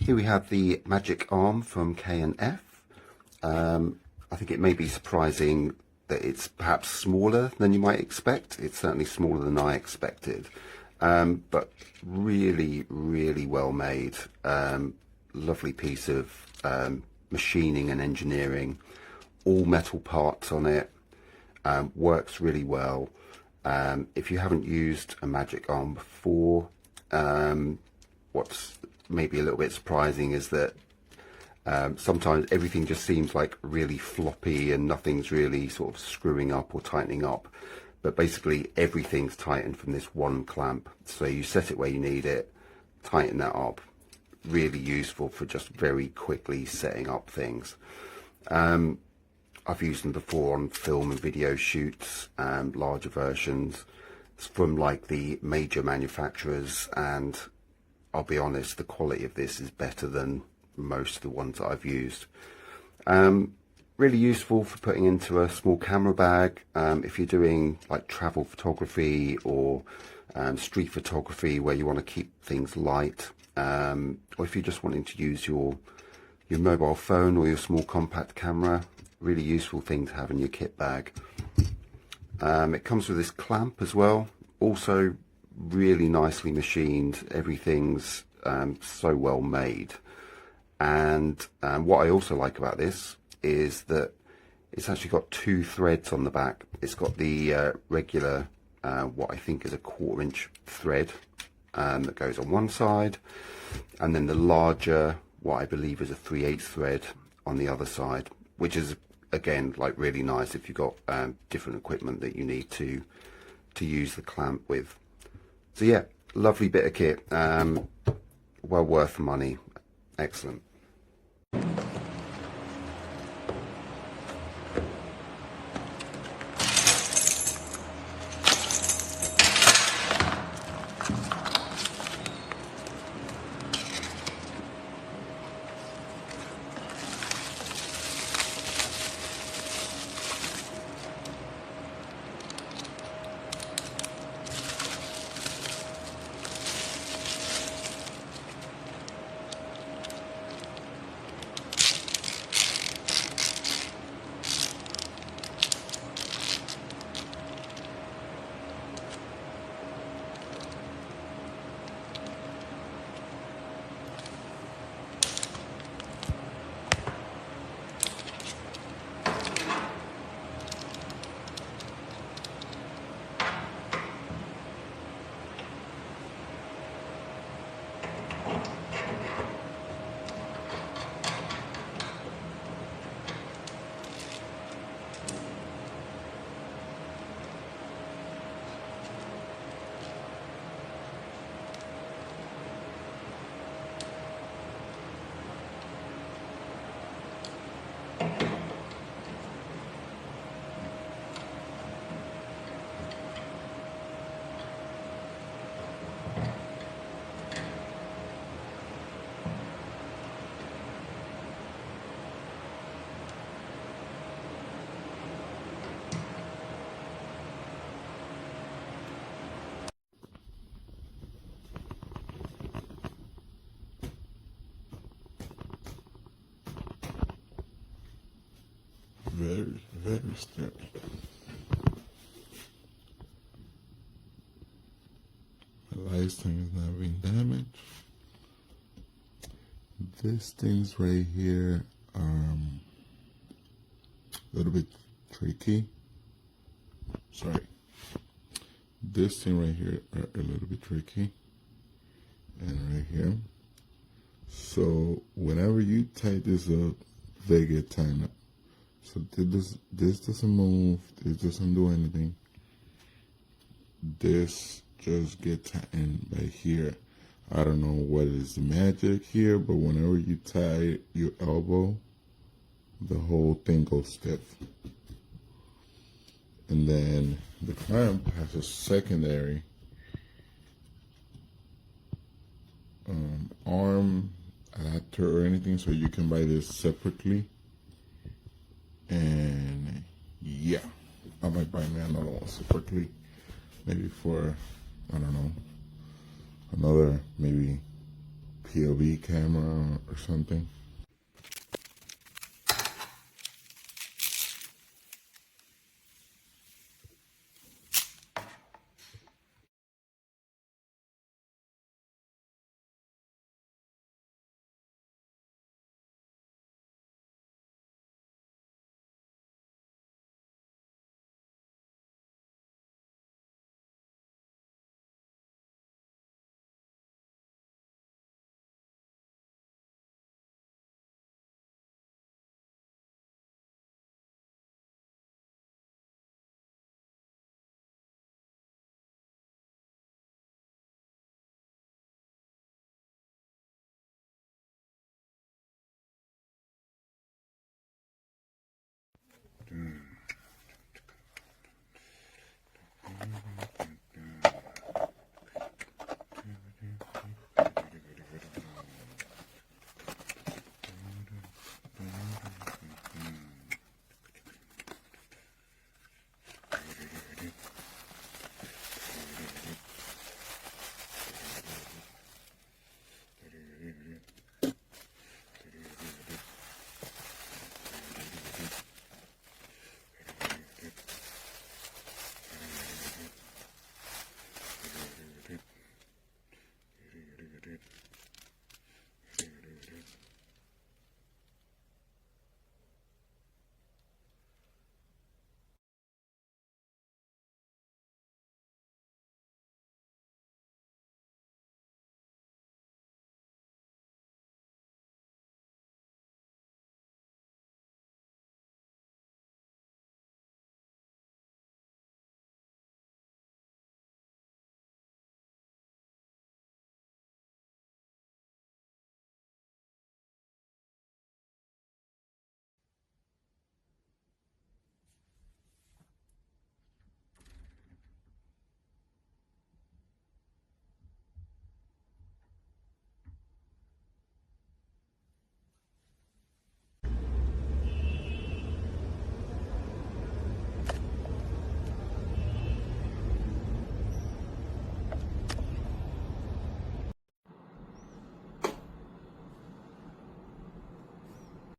Here we have the Magic arm from K&F. I think it may be surprising that it's perhaps smaller than you might expect. It's certainly smaller than I expected, but really, really well made. Lovely piece of machining and engineering. All metal parts on it. Works really well. If you haven't used a Magic arm before, what's maybe a little bit surprising is that sometimes everything just seems like really floppy and nothing's really sort of screwing up or tightening up, but basically everything's tightened from this one clamp. So you set it where you need it, tighten that up. Really useful for just very quickly setting up things. I've used them before on film and video shoots, larger versions from like the major manufacturers, and I'll be honest, the quality of this is better than most of the ones that I've used. Really useful for putting into a small camera bag if you're doing like travel photography or street photography where you want to keep things light, or if you're just wanting to use your mobile phone or your small compact camera. Really useful thing to have in your kit bag. It comes with this clamp as well, also really nicely machined. Everything's so well made, and what I also like about this is that it's actually got two threads on the back. It's got the regular what I think is a 1/4 inch thread that goes on one side, and then the larger, what I believe is a 3/8 thread on the other side, which is again like really nice if you've got different equipment that you need to use the clamp with. So yeah, lovely bit of kit, well worth the money. Excellent. Very, very sturdy. The lighting is not being damaged. This thing's right here a little bit tricky. Sorry. This thing right here are a little bit tricky. And right here. So whenever you tie this up, they get tied up. So this doesn't move, this doesn't do anything. This just gets tightened by here. I don't know what is the magic here, but whenever you tie your elbow, the whole thing goes stiff. And then the clamp has a secondary arm adapter or anything, so you can buy this separately. And yeah, I might buy me another one separately, maybe for, I don't know, another maybe POV camera or something.